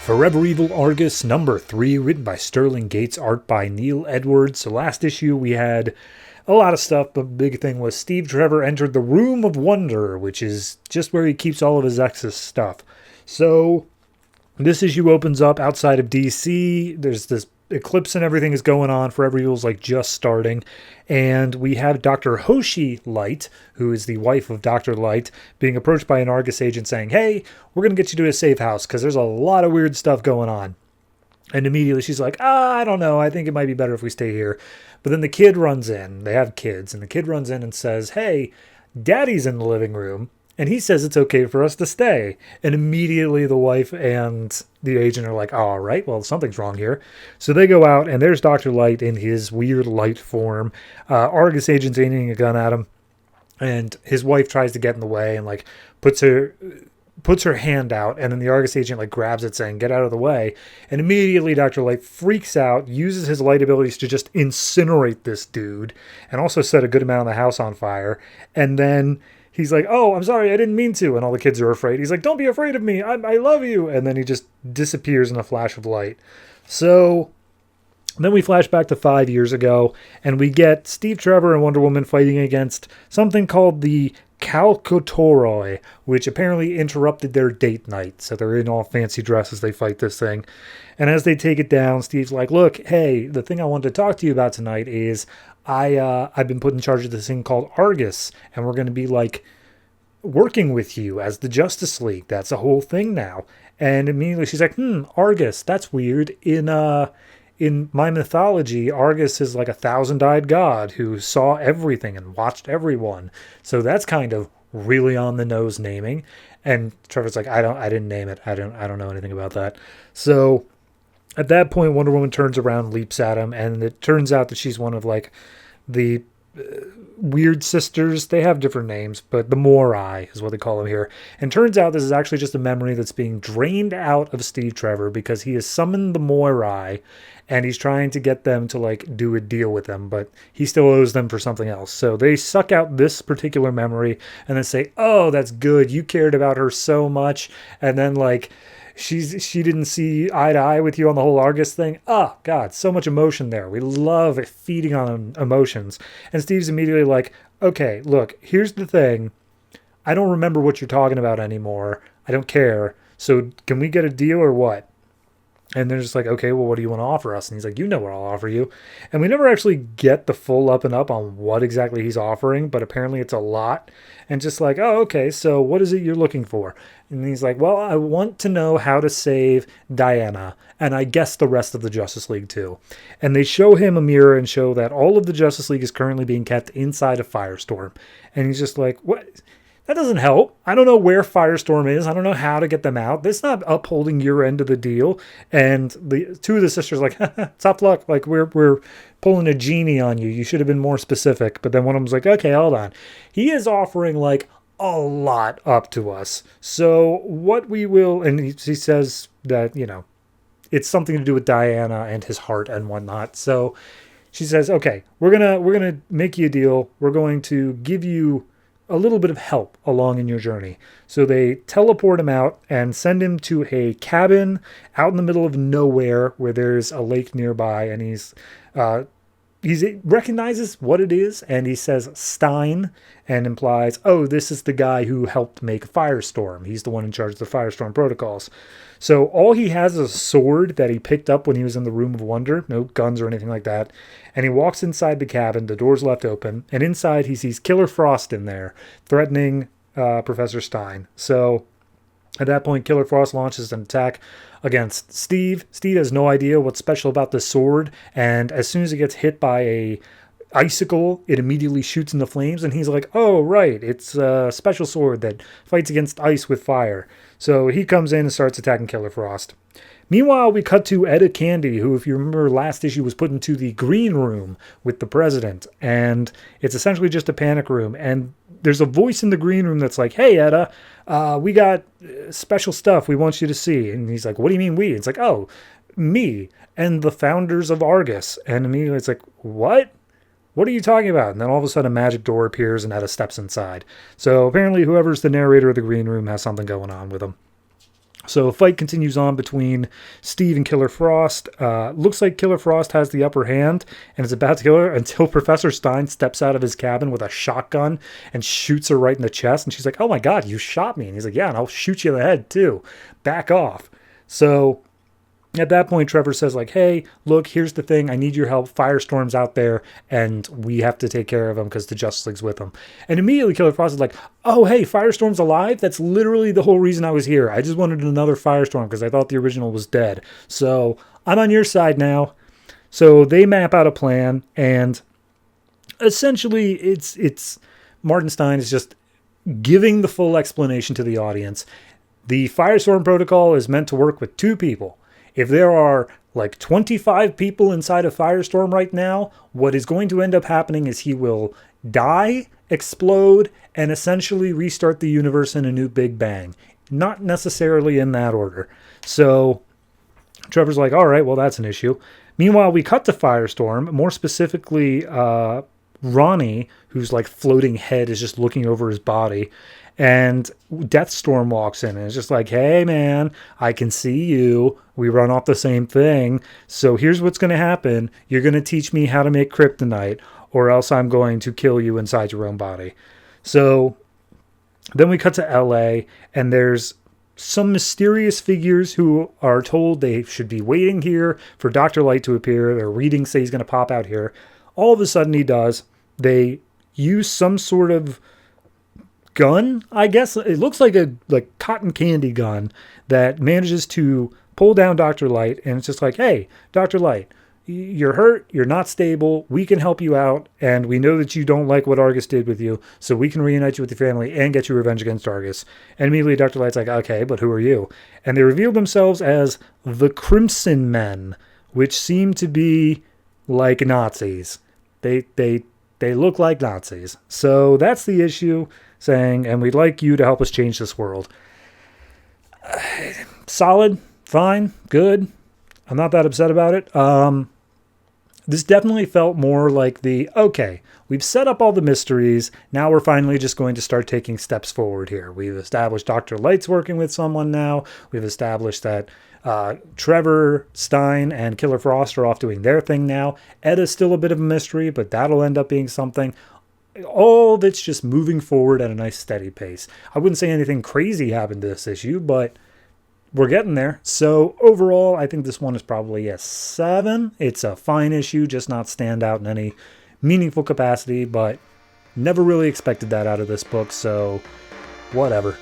Forever Evil Argus number 3, written by Sterling Gates, art by Neil Edwards. So last issue we had a lot of stuff, but the big thing was Steve Trevor entered the Room of Wonder, which is just where he keeps all of his excess stuff. So this issue opens up outside of DC. There's this eclipse and everything is going on. Forever Evil's like just starting. And we have Dr. Hoshi Light, who is the wife of Dr. Light, being approached by an Argus agent saying, hey, we're going to get you to a safe house because there's a lot of weird stuff going on. And immediately she's like, I don't know. I think it might be better if we stay here. But then the kid runs in. They have kids. And the kid runs in and says, hey, Daddy's in the living room. And he says it's okay for us to stay. And immediately the wife and the agent are like, all right, well, something's wrong here. So they go out, and there's Dr. Light in his weird light form. Argus agent's aiming a gun at him. And his wife tries to get in the way and, like, puts her hand out. And then the Argus agent, like, grabs it saying, get out of the way. And immediately Dr. Light freaks out, uses his light abilities to just incinerate this dude. And also set a good amount of the house on fire. And then he's like, oh, I'm sorry, I didn't mean to. And all the kids are afraid. He's like, don't be afraid of me. I love you. And then he just disappears in a flash of light. So then we flash back to 5 years ago, and we get Steve Trevor and Wonder Woman fighting against something called the Calcotoroi, which apparently interrupted their date night. So they're in all fancy dresses. They fight this thing. And as they take it down, Steve's like, look, hey, the thing I wanted to talk to you about tonight is I've been put in charge of this thing called A.R.G.U.S, and we're going to be like working with you as the Justice League. That's a whole thing now. And immediately she's like, A.R.G.U.S, that's weird. In my mythology, A.R.G.U.S is like a thousand-eyed god who saw everything and watched everyone. So that's kind of really on the nose naming. And Trevor's like, I didn't name it. I don't know anything about that. So at that point, Wonder Woman turns around, leaps at him, and it turns out that she's one of like the weird sisters. They have different names, but the Morai is what they call them here. And turns out this is actually just a memory that's being drained out of Steve Trevor because he has summoned the Morai, and he's trying to get them to like do a deal with them, but he still owes them for something else. So they suck out this particular memory and then say, oh, that's good. You cared about her so much. And then like she didn't see eye to eye with you on the whole Argus thing. Oh, God, so much emotion there. We love feeding on emotions. And Steve's immediately like, okay, look, here's the thing. I don't remember what you're talking about anymore. I don't care. So can we get a deal or what? And they're just like, okay, well, what do you want to offer us? And he's like, you know what I'll offer you. And we never actually get the full up and up on what exactly he's offering, but apparently it's a lot. And just like, oh, okay, so what is it you're looking for? And he's like, well, I want to know how to save Diana, and I guess the rest of the Justice League too. And they show him a mirror and show that all of the Justice League is currently being kept inside of Firestorm. And he's just like, what? That doesn't help. I don't know where Firestorm is. I don't know how to get them out. That's not upholding your end of the deal. And the two of the sisters are like, tough luck. Like we're pulling a genie on you. You should have been more specific. But then one of them's like, okay, hold on. He is offering like a lot up to us. So what we will, and he says that, you know, it's something to do with Diana and his heart and whatnot. So she says, okay, we're gonna make you a deal. We're going to give you a little bit of help along in your journey. So they teleport him out and send him to a cabin out in the middle of nowhere where there's a lake nearby, and he recognizes what it is, and he says Stein and implies, oh, this is the guy who helped make Firestorm. He's the one in charge of the Firestorm protocols. So all he has is a sword that he picked up when he was in the Room of Wonder. No guns or anything like that. And he walks inside the cabin. The door's left open. And inside he sees Killer Frost in there threatening Professor Stein. So at that point, Killer Frost launches an attack against Steve. Steve has no idea what's special about the sword. And as soon as he gets hit by a icicle, it immediately shoots into flames, and he's like, oh, right, it's a special sword that fights against ice with fire. So he comes in and starts attacking Killer Frost. Meanwhile, we cut to Etta Candy, who, if you remember last issue, was put into the green room with the president, and it's essentially just a panic room, and there's a voice in the green room that's like, hey, Etta, we got special stuff we want you to see. And he's like, what do you mean we? It's like, oh, me and the founders of A.R.G.U.S. And immediately it's like, what? What are you talking about? And then all of a sudden a magic door appears and Etta steps inside. So apparently whoever's the narrator of the green room has something going on with him. So a fight continues on between Steve and Killer Frost. Looks like Killer Frost has the upper hand and is about to kill her until Professor Stein steps out of his cabin with a shotgun and shoots her right in the chest. And she's like, "Oh my God, you shot me." And he's like, "Yeah, and I'll shoot you in the head too. Back off." So at that point, Trevor says, like, "Hey, look, here's the thing. I need your help. Firestorm's out there, and we have to take care of him because the Justice League's with him." And immediately Killer Frost is like, "Oh, hey, Firestorm's alive? That's literally the whole reason I was here. I just wanted another Firestorm because I thought the original was dead. So I'm on your side now." So they map out a plan, and essentially it's Martin Stein is just giving the full explanation to the audience. The Firestorm protocol is meant to work with two people. If there are like 25 people inside a Firestorm right now, what is going to end up happening is he will die, explode, and essentially restart the universe in a new Big Bang. Not necessarily in that order. So Trevor's like, all right, well, that's an issue. Meanwhile, we cut to Firestorm, more specifically Ronnie, whose like floating head is just looking over his body. And Deathstorm walks in and is just like, "Hey, man, I can see you. We run off the same thing. So here's what's going to happen. You're going to teach me how to make kryptonite, or else I'm going to kill you inside your own body." So then we cut to LA, and there's some mysterious figures who are told they should be waiting here for Dr. Light to appear. Their readings say he's going to pop out here. All of a sudden he does. They use some sort of gun, I guess. It looks like a cotton candy gun that manages to pull down Dr. Light, and it's just like, "Hey, Dr. Light, you're hurt, you're not stable, we can help you out, and we know that you don't like what Argus did with you, so we can reunite you with your family and get you revenge against Argus." And immediately Dr. Light's like, "Okay, but who are you?" And they reveal themselves as the Crimson Men, which seem to be like Nazis. They look like Nazis. So that's the issue, saying, "And we'd like you to help us change this world." Solid, fine, good. I'm not that upset about it. This definitely felt more like okay, we've set up all the mysteries. Now we're finally just going to start taking steps forward here. We've established Dr. Light's working with someone now. We've established that Trevor, Stein, and Killer Frost are off doing their thing now. Eda's still a bit of a mystery, but that'll end up being something. All of it's just moving forward at a nice steady pace. I wouldn't say anything crazy happened to this issue, but we're getting there. So overall, I think this one is probably a 7. It's a fine issue, just not stand out in any meaningful capacity, but never really expected that out of this book, so whatever.